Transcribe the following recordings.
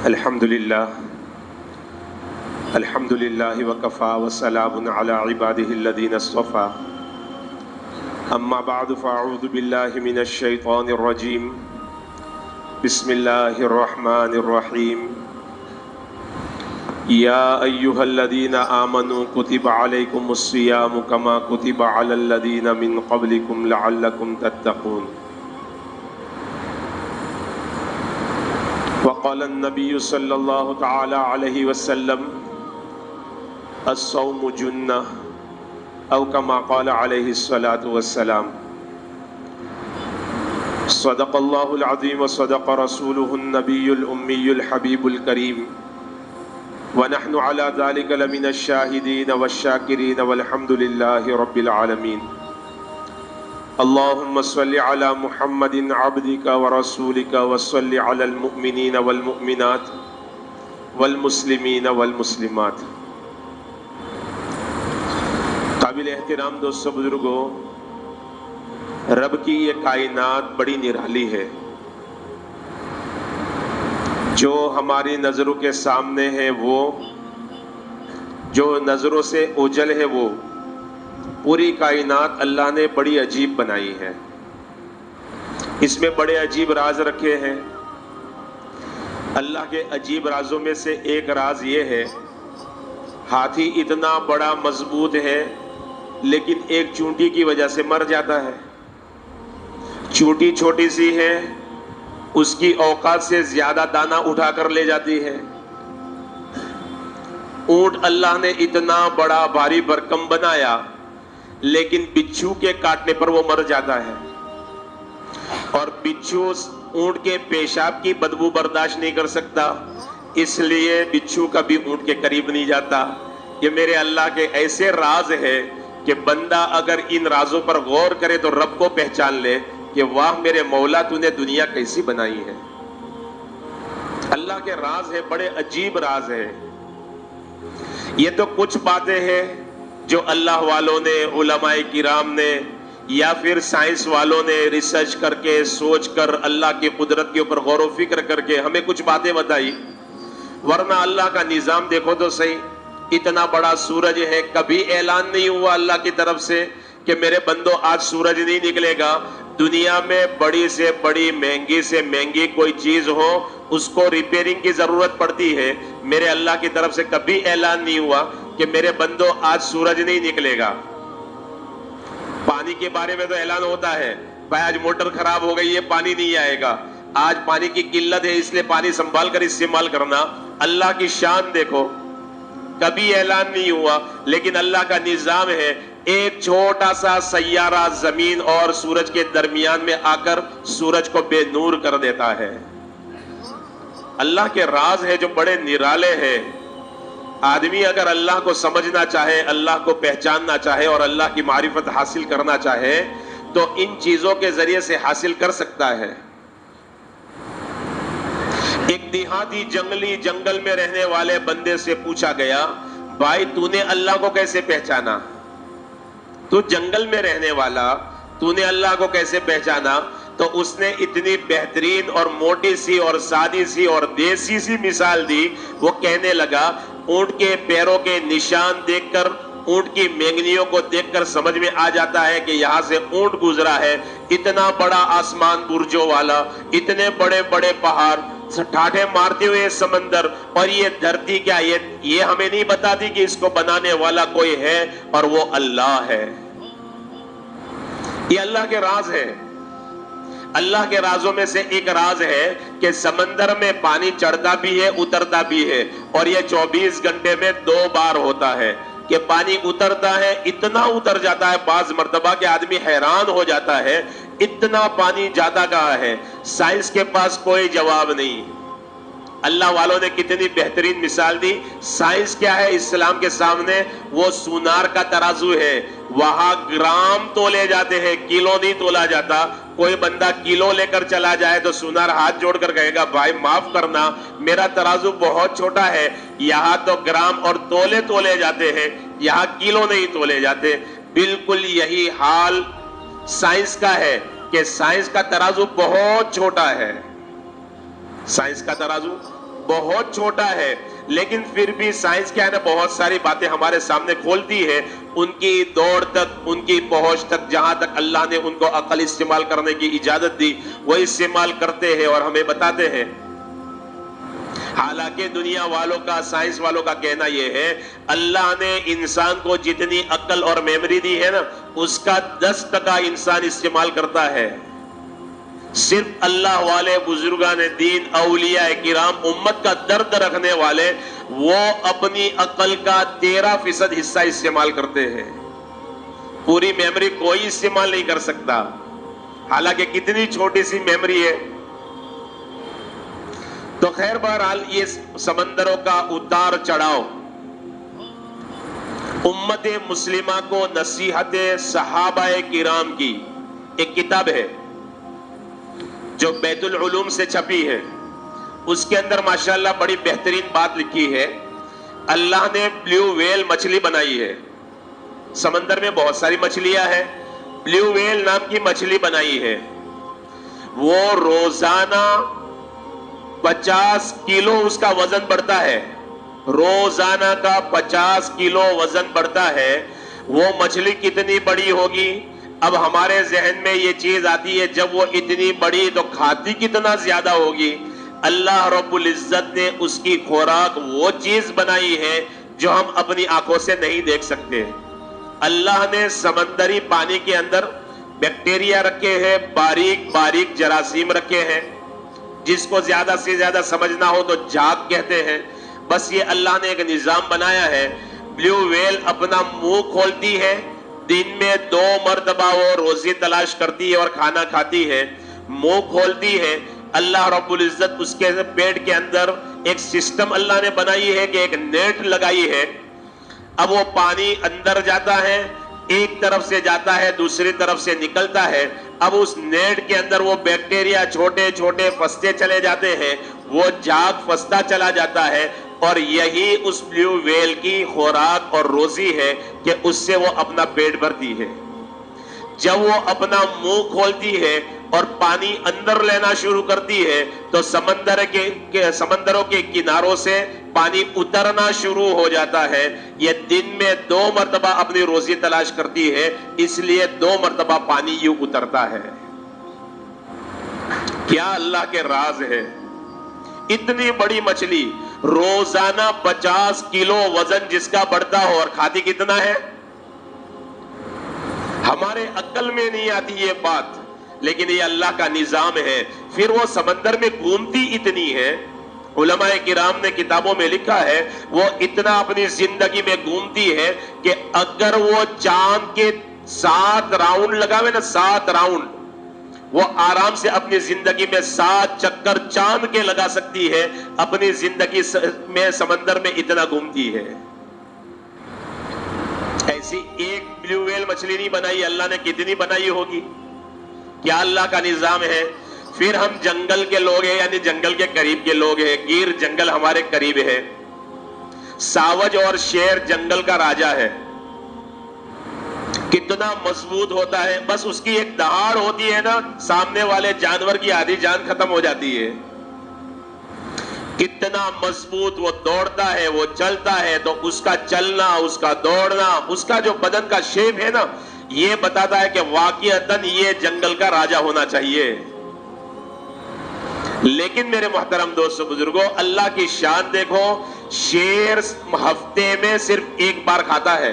الحمدللہ وکفا وسلام علی عباده الذین اصطفى اما بعد فاعوذ باللہ من الشیطان الرجیم بسم اللہ الرحمن الرحیم یا ایہا الذین آمنوا کتب علیکم الصیام کما کتب علی الذین من قبلکم لعلکم تتقون وقال النبی صلی اللہ تعالی علیہ وسلم الصوم جنہ او کما قال علیہ الصلاة والسلام صدق اللہ العظیم وصدق رسولہ النبی الامی الحبیب الکریم ونحن على ذلك لمن الشاہدین والشاکرین والحمد للہ رب العالمین اللہم صل علی محمد عبدک ورسولک وصل علی المؤمنین والمؤمنات والمسلمین والمسلمات۔ قابل احترام دوستو بزرگوں، رب کی یہ کائنات بڑی نرالی ہے، جو ہماری نظروں کے سامنے ہے، وہ جو نظروں سے اوجھل ہے، وہ پوری کائنات اللہ نے بڑی عجیب بنائی ہے۔ اس میں بڑے عجیب راز رکھے ہیں۔ اللہ کے عجیب رازوں میں سے ایک راز یہ ہے، ہاتھی اتنا بڑا مضبوط ہے لیکن ایک چونٹی کی وجہ سے مر جاتا ہے۔ چونٹی چھوٹی سی ہے، اس کی اوقات سے زیادہ دانہ اٹھا کر لے جاتی ہے۔ اونٹ اللہ نے اتنا بڑا بھاری بھرکم بنایا لیکن بچھو کے کاٹنے پر وہ مر جاتا ہے، اور بچھو اونٹ کے پیشاب کی بدبو برداشت نہیں کر سکتا، اس لیے بچھو کبھی اونٹ کے قریب نہیں جاتا۔ یہ میرے اللہ کے ایسے راز ہے کہ بندہ اگر ان رازوں پر غور کرے تو رب کو پہچان لے کہ واہ میرے مولا تو نے دنیا کیسی بنائی ہے۔ اللہ کے راز ہے، بڑے عجیب راز ہے۔ یہ تو کچھ باتیں ہیں جو اللہ والوں نے، علماء کرام نے، یا پھر سائنس والوں نے ریسرچ کر کے، سوچ کر، اللہ کی قدرت کے اوپر غور و فکر کر کے ہمیں کچھ باتیں بتائی، ورنہ اللہ کا نظام دیکھو تو صحیح۔ اتنا بڑا سورج ہے، کبھی اعلان نہیں ہوا اللہ کی طرف سے کہ میرے بندو آج سورج نہیں نکلے گا۔ دنیا میں بڑی سے بڑی، مہنگی سے مہنگی کوئی چیز ہو، اس کو ریپیرنگ کی ضرورت پڑتی ہے، میرے اللہ کی طرف سے کبھی اعلان نہیں ہوا کہ میرے بندو آج سورج نہیں نکلے گا۔ پانی کے بارے میں تو اعلان ہوتا ہے، بھائی آج موٹر خراب ہو گئی ہے، پانی نہیں آئے گا، آج پانی کی قلت ہے اس لیے پانی سنبھال کر استعمال کرنا۔ اللہ کی شان دیکھو، کبھی اعلان نہیں ہوا، لیکن اللہ کا نظام ہے، ایک چھوٹا سا سیارہ زمین اور سورج کے درمیان میں آ کر سورج کو بے نور کر دیتا ہے۔ اللہ کے راز ہے جو بڑے نرالے ہیں۔ آدمی اگر اللہ کو سمجھنا چاہے، اللہ کو پہچاننا چاہے اور اللہ کی معرفت حاصل کرنا چاہے تو ان چیزوں کے ذریعے سے حاصل کر سکتا ہے۔ ایک دیہاتی جنگلی جنگل میں رہنے والے بندے سے پوچھا گیا، بھائی تو نے اللہ کو کیسے پہچانا؟ تو جنگل میں رہنے والا، تو نے اللہ کو کیسے پہچانا؟ تو اس نے اتنی بہترین اور موٹی سی اور سادی سی اور دیسی سی مثال دی۔ وہ کہنے لگا، اونٹ کے پیروں کے نشان دیکھ کر، اونٹ کی مینگنیوں کو دیکھ کر سمجھ میں آ جاتا ہے کہ یہاں سے اونٹ گزرا ہے۔ اتنا بڑا آسمان برجوں والا، اتنے بڑے بڑے پہاڑ، ٹھاٹھے مارتے ہوئے سمندر، اور یہ دھرتی کیا یہ ہمیں نہیں بتاتی کہ اس کو بنانے والا کوئی ہے اور وہ اللہ ہے۔ یہ اللہ کے راز ہے۔ اللہ کے رازوں میں سے ایک راز ہے کہ سمندر میں پانی چڑھتا بھی ہے، اترتا بھی ہے، اور یہ 24 گھنٹے میں 2 بار ہوتا ہے کہ پانی اترتا ہے، اتنا اتر جاتا ہے بعض مرتبہ کہ آدمی حیران ہو جاتا ہے اتنا پانی جاتا کہاں ہے۔ سائنس کے پاس کوئی جواب نہیں۔ اللہ والوں نے کتنی بہترین مثال دی۔ سائنس کیا ہے اسلام کے سامنے؟ وہ سونار کا ترازو ہے، وہاں گرام تولے جاتے ہیں، کلو نہیں تولا جاتا۔ کوئی بندہ کلو لے کر چلا جائے تو سونار ہاتھ جوڑ کر کہے گا، بھائی معاف کرنا، میرا ترازو بہت چھوٹا ہے، یہاں تو گرام اور تولے تولے جاتے ہیں، یہاں کلو نہیں تولے جاتے۔ بالکل یہی حال سائنس کا ہے کہ سائنس کا ترازو بہت چھوٹا ہے، سائنس کا ترازو بہت چھوٹا ہے، لیکن پھر بھی سائنس کیا ہے نا بہت ساری باتیں ہمارے سامنے کھولتی ہے، ان کی دوڑ تک، ان کی پہنچ تک، جہاں تک اللہ نے ان کو عقل استعمال کرنے کی اجازت دی وہ استعمال کرتے ہیں اور ہمیں بتاتے ہیں۔ حالانکہ دنیا والوں کا، سائنس والوں کا کہنا یہ ہے اللہ نے انسان کو جتنی عقل اور میموری دی ہے نا اس کا 10% انسان استعمال کرتا ہے۔ صرف اللہ والے بزرگان دین، اولیاء کرام، امت کا درد رکھنے والے، وہ اپنی عقل کا 13% حصہ استعمال کرتے ہیں۔ پوری میموری کوئی استعمال نہیں کر سکتا، حالانکہ کتنی چھوٹی سی میموری ہے۔ تو خیر بہرحال یہ سمندروں کا اتار چڑھاؤ امت مسلمہ کو نصیحت صحابہ کرام کی ایک کتاب ہے جو بیت العلوم سے چھپی ہے، اس کے اندر ماشاءاللہ بڑی بہترین بات لکھی ہے۔ اللہ نے بلیو ویل مچھلی بنائی ہے، سمندر میں بہت ساری مچھلیاں ہیں، بلیو ویل نام کی مچھلی بنائی ہے، وہ روزانہ 50 کلو اس کا وزن بڑھتا ہے، روزانہ کا 50 کلو وزن بڑھتا ہے۔ وہ مچھلی کتنی بڑی ہوگی؟ اب ہمارے ذہن میں یہ چیز آتی ہے جب وہ اتنی بڑی تو کھاتی کتنا زیادہ ہوگی۔ اللہ رب العزت نے اس کی خوراک وہ چیز بنائی ہے جو ہم اپنی آنکھوں سے نہیں دیکھ سکتے۔ اللہ نے سمندری پانی کے اندر بیکٹیریا رکھے ہیں، باریک باریک جراثیم رکھے ہیں، جس کو زیادہ سے زیادہ سمجھنا ہو تو جھاگ کہتے ہیں۔ بس یہ اللہ نے ایک نظام بنایا ہے۔ بلیو ویل اپنا منہ کھولتی ہے، دن میں 2 مرتبہ وہ روزی تلاش کرتی ہے اور کھانا کھاتی ہے، منہ کھولتی ہے۔ اللہ رب العزت اس کے پیٹ کے اندر ایک سسٹم اللہ نے بنائی ہے کہ ایک نیٹ لگائی ہے۔ اب وہ پانی اندر جاتا ہے، ایک طرف سے جاتا ہے، دوسری طرف سے نکلتا ہے۔ اب اس نیٹ کے اندر وہ بیکٹیریا چھوٹے چھوٹے پھنستے چلے جاتے ہیں، وہ جھاگ پھنستا چلا جاتا ہے، اور یہی اس بلیو ویل کی خوراک اور روزی ہے کہ اس سے وہ اپنا پیٹ بھرتی ہے۔ جب وہ اپنا منہ کھولتی ہے اور پانی اندر لینا شروع کرتی ہے تو سمندروں کے کناروں سے پانی اترنا شروع ہو جاتا ہے۔ یہ دن میں 2 مرتبہ اپنی روزی تلاش کرتی ہے، اس لیے 2 مرتبہ پانی یوں اترتا ہے۔ کیا اللہ کے راز ہے؟ اتنی بڑی مچھلی روزانہ 50 کلو وزن جس کا بڑھتا ہو اور کھاتی کتنا ہے؟ ہمارے عقل میں نہیں آتی یہ بات، لیکن یہ اللہ کا نظام ہے۔ پھر وہ سمندر میں گھومتی اتنی ہے، علماء کرام نے کتابوں میں لکھا ہے وہ اتنا اپنی زندگی میں گھومتی ہے کہ اگر وہ چاند کے 7 راؤنڈ لگاوے نا، 7 راؤنڈ، وہ آرام سے اپنی زندگی میں 7 چکر چاند کے لگا سکتی ہے۔ اپنی زندگی میں سمندر میں اتنا گھومتی ہے۔ ایسی ایک بلیو ویل مچھلی نہیں بنائی، اللہ نے کتنی بنائی ہوگی؟ کیا اللہ کا نظام ہے؟ پھر ہم جنگل کے لوگ ہیں، یعنی جنگل کے قریب کے لوگ ہیں، گیر جنگل ہمارے قریب ہے۔ ساوج اور شیر جنگل کا راجا ہے، کتنا مضبوط ہوتا ہے، بس اس کی ایک دہاڑ ہوتی ہے نا، سامنے والے جانور کی آدھی جان ختم ہو جاتی ہے۔ کتنا مضبوط وہ دوڑتا ہے، وہ چلتا ہے، تو اس کا چلنا، اس کا دوڑنا، اس کا جو بدن کا شیپ ہے نا، یہ بتاتا ہے کہ واقعتاً یہ جنگل کا راجا ہونا چاہیے۔ لیکن میرے محترم دوستو بزرگوں، اللہ کی شان دیکھو، شیر ہفتے میں صرف 1 بار کھاتا ہے،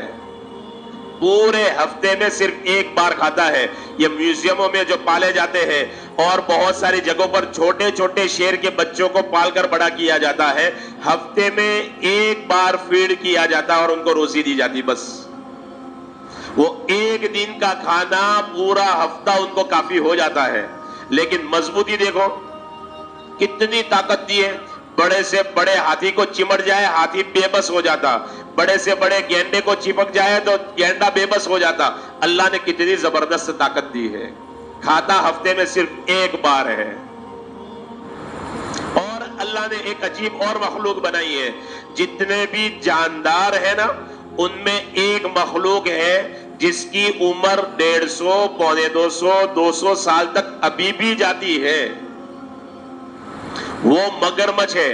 پورے ہفتے میں صرف 1 بار کھاتا ہے۔ یہ میوزیموں میں جو پالے جاتے ہیں اور بہت ساری جگہوں پر چھوٹے چھوٹے شیر کے بچوں کو پال کر بڑا کیا جاتا ہے، ہفتے میں 1 بار فیڈ کیا جاتا ہے اور ان کو روزی دی جاتی، بس وہ 1 دن کا کھانا پورا ہفتہ ان کو کافی ہو جاتا ہے۔ لیکن مضبوطی دیکھو کتنی طاقت دی ہے، بڑے سے بڑے ہاتھی کو چمٹ جائے ہاتھی بے بس ہو جاتا، بڑے سے بڑے گینڈے کو چپک جائے تو گینڈا بے بس ہو جاتا۔ اللہ نے کتنی زبردست طاقت دی ہے، کھاتا ہفتے میں صرف 1 بار ہے۔ اور اللہ نے ایک عجیب اور مخلوق بنائی ہے، جتنے بھی جاندار ہیں نا ان میں ایک مخلوق ہے جس کی عمر 150، پونے 200، 200 سال تک ابھی بھی جاتی ہے، وہ مگرمچھ ہے۔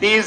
30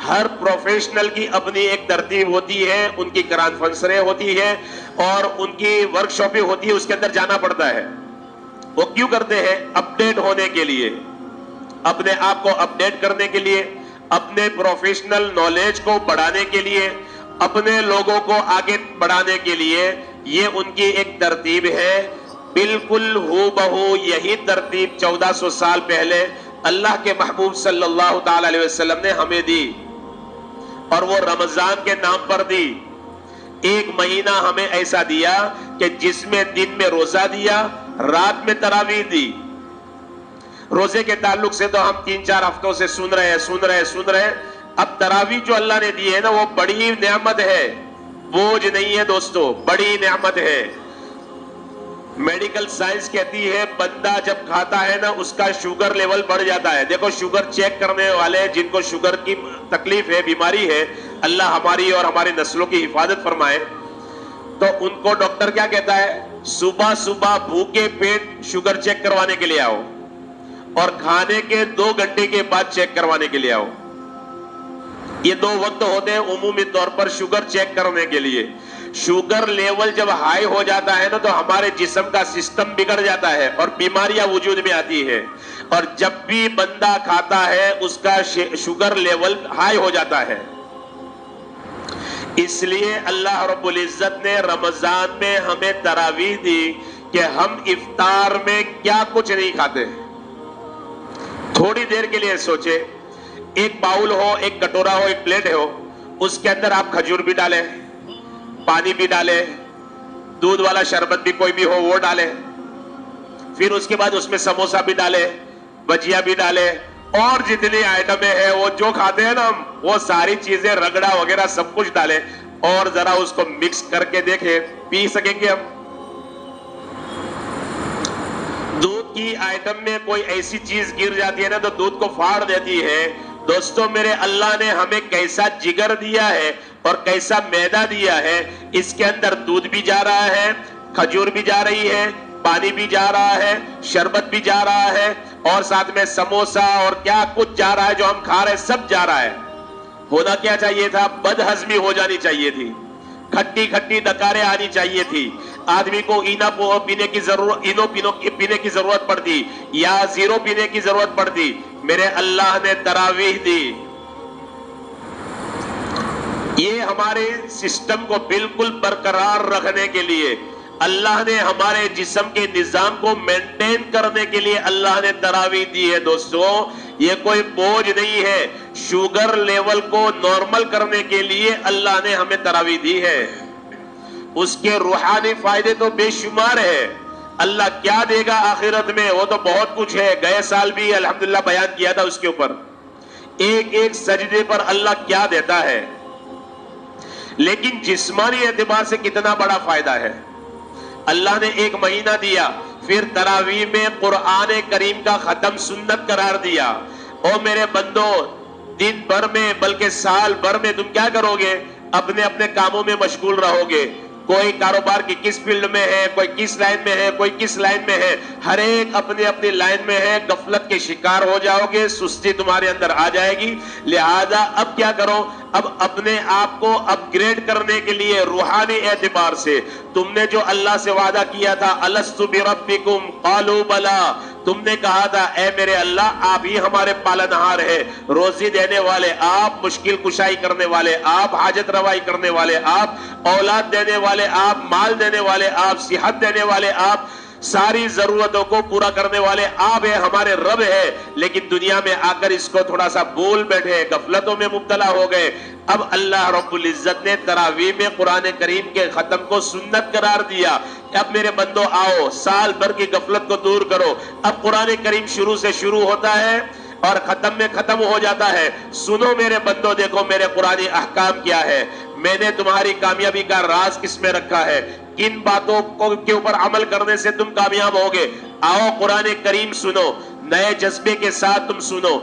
ہر پروفیشنل کی اپنی ایک ترتیب ہوتی ہے، ان کی کانفرنسیں ہوتی ہے اور ان کی ورکشاپیں ہوتی ہے، اس کے اندر جانا پڑتا ہے۔ وہ کیوں کرتے ہیں؟ اپڈیٹ ہونے کے لیے، اپنے آپ کو اپڈیٹ کرنے کے لیے، اپنے پروفیشنل نالج کو بڑھانے کے لیے، اپنے لوگوں کو آگے بڑھانے کے لیے۔ یہ ان کی ایک ترتیب ہے، بالکل ہو بہو یہی ترتیب 1400 سال پہلے اللہ کے محبوب صلی اللہ تعالی علیہ وسلم نے ہمیں دی، اور وہ رمضان کے نام پر دی۔ ایک مہینہ ہمیں ایسا دیا کہ جس میں دن میں روزہ دیا، رات میں تراویح دی۔ روزے کے تعلق سے تو ہم 3-4 ہفتوں سے سن رہے ہیں۔ اب تراویح جو اللہ نے دی ہے نا، وہ بڑی نعمت ہے، بوجھ نہیں ہے دوستو، بڑی نعمت ہے۔ میڈیکل سائنس کہتی ہے بندہ جب کھاتا ہے نا اس کا شوگر لیول بڑھ جاتا ہے۔ دیکھو شوگر چیک کرنے والے جن کو شوگر کی تکلیف ہے، بیماری ہے، اللہ ہماری اور ہماری نسلوں کی حفاظت فرمائے، تو ان کو ڈاکٹر کیا کہتا ہے؟ صبح صبح بھوکے پیٹ شوگر چیک کروانے کے لیے آؤ، اور کھانے کے 2 گھنٹے کے بعد چیک کروانے کے لیے آؤ۔ یہ 2 وقت ہوتے ہیں عمومی طور پر شوگر چیک کرنے کے لیے۔ شوگر لیول جب ہائی ہو جاتا ہے نا تو ہمارے جسم کا سسٹم بگڑ جاتا ہے اور بیماریاں وجود میں آتی ہے، اور جب بھی بندہ کھاتا ہے اس کا شوگر لیول ہائی ہو جاتا ہے۔ اس لیے اللہ رب العزت نے رمضان میں ہمیں تراویح دی کہ ہم افطار میں کیا کچھ نہیں کھاتے۔ تھوڑی دیر کے لیے سوچے، ایک باؤل ہو، ایک کٹورا ہو، ایک پلیٹ ہو، اس کے اندر آپ کھجور بھی ڈالیں، پانی بھی ڈالیں، دودھ والا شربت بھی کوئی بھی ہو وہ ڈالیں، پھر اس کے بعد اس میں سموسا بھی ڈالیں، بجیا بھی ڈالیں، اور جتنی آئٹمیں ہیں وہ جو کھاتے ہیں نا ہم، وہ ساری چیزیں رگڑا وغیرہ سب کچھ ڈالیں، اور ذرا اس کو مکس کر کے دیکھیں، پی سکیں گے ہم؟ دودھ کی آئٹم میں کوئی ایسی چیز گر جاتی ہے نا تو دودھ کو پھاڑ دیتی ہے۔ دوستو میرے اللہ نے ہمیں کیسا جگر دیا ہے اور کیسا میدا دیا ہے، اس کے اندر دودھ بھی جا رہا ہے، کھجور بھی جا رہی ہے، پانی بھی جا رہا ہے، شربت بھی جا رہا ہے، اور ساتھ میں سموسا اور کیا کچھ جا رہا ہے، جو ہم کھا رہے ہیں سب جا رہا ہے۔ ہونا کیا چاہیے تھا؟ بد ہضمی ہو جانی چاہیے تھی، کھٹی کھٹی ڈکاریں آنی چاہیے تھی، آدمی کو اینو پینے کی ضرورت پڑتی یا زیرو پینے کی ضرورت پڑتی۔ میرے اللہ نے تراویح دی، یہ ہمارے سسٹم کو بالکل برقرار رکھنے کے لیے، اللہ نے ہمارے جسم کے نظام کو مینٹین کرنے کے لیے اللہ نے تراویح دی ہے۔ دوستو یہ کوئی بوجھ نہیں ہے، شوگر لیول کو نارمل کرنے کے لیے اللہ نے ہمیں تراویح دی ہے۔ اس کے روحانی فائدے تو بے شمار ہے۔ اللہ کیا دے گا آخرت میں وہ تو بہت کچھ ہے، گئے سال بھی الحمدللہ بیان کیا تھا اس کے اوپر، ایک ایک سجدے پر اللہ کیا دیتا ہے، لیکن جسمانی اعتبار سے کتنا بڑا فائدہ ہے۔ اللہ نے 1 مہینہ دیا، پھر تراویح میں قرآن کریم کا ختم سنت قرار دیا۔ او میرے بندو، دن بھر میں بلکہ سال بھر میں تم کیا کرو گے؟ اپنے اپنے کاموں میں مشغول رہو گے، کوئی کاروبار کی کس فیلڈ میں ہے، کوئی کس لائن میں ہے، کوئی کس لائن میں ہے، ہر ایک اپنے اپنی لائن میں ہے، غفلت کے شکار ہو جاؤ گے، سستی تمہارے اندر آ جائے گی۔ لہذا اب کیا کرو؟ اب اپنے آپ کو اپ گریڈ کرنے کے لیے روحانی اعتبار سے تم نے جو اللہ سے وعدہ کیا تھا، الست بربکم قالوا بلا، تم نے کہا تھا اے میرے اللہ آپ ہی ہمارے پالنہار ہیں، روزی دینے والے آپ، مشکل کشائی کرنے والے آپ، حاجت روائی کرنے والے آپ، اولاد دینے والے آپ، مال دینے والے آپ، صحت دینے والے آپ، ساری ضرورتوں کو پورا کرنے والے آپ ہیں، ہمارے رب ہے۔ لیکن دنیا میں آ کر اس کو تھوڑا سا بھول بیٹھے، غفلتوں میں مبتلا ہو گئے۔ اب اللہ رب العزت نے تراویح میں قرآن کریم کے ختم کو سنت قرار دیا۔ اب میرے بندو آؤ، سال بھر کی غفلت کو دور کرو۔ اب قرآن کریم شروع سے شروع ہوتا ہے اور ختم میں ختم ہو جاتا ہے۔ سنو میرے بندو، دیکھو میرے قرآن احکام کیا ہے، میں نے تمہاری کامیابی کا راز کس میں رکھا ہے، کن باتوں کے اوپر عمل کرنے سے تم کامیاب ہوگے۔ آؤ قرآن کریم سنو، نئے جذبے کے ساتھ تم سنو،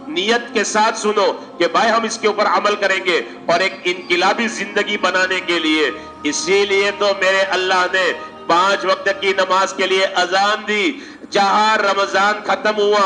نیت کے ساتھ سنو کہ بھائی ہم اس کے اوپر عمل کریں گے اور ایک انقلابی زندگی بنانے کے لیے۔ اسی لیے تو میرے اللہ نے 5 وقت کی نماز کے لیے اذان دی۔ جہاں رمضان ختم ہوا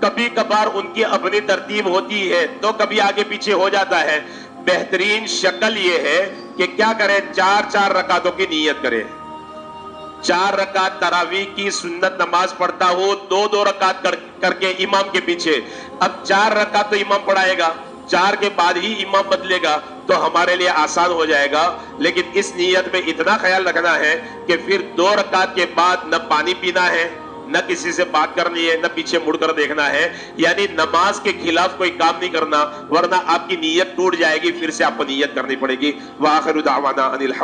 کبھی کبھار ان کی اپنی ترتیب ہوتی ہے تو کبھی آگے پیچھے ہو جاتا ہے. بہترین شکل یہ ہے کہ کیا کرے, 4 رکعتوں کی نیت کرے. 4 رکعت تراویح کی سنت نماز پڑھتا ہو, 2 رکعت کر کے امام کے پیچھے. اب 4 رکعت تو امام پڑھائے گا, 4 کے بعد ہی امام بدلے گا تو ہمارے لیے آسان ہو جائے گا. لیکن اس نیت میں اتنا خیال رکھنا ہے کہ پھر 2 رکعت کے بعد نہ پانی پینا ہے, نہ کسی سے بات کرنی ہے, نہ پیچھے مڑ کر دیکھنا ہے. یعنی نماز کے خلاف کوئی کام نہیں کرنا, ورنہ آپ کی نیت ٹوٹ جائے گی, پھر سے آپ کو نیت کرنی پڑے گی. وآخر دعوانا ان الحمد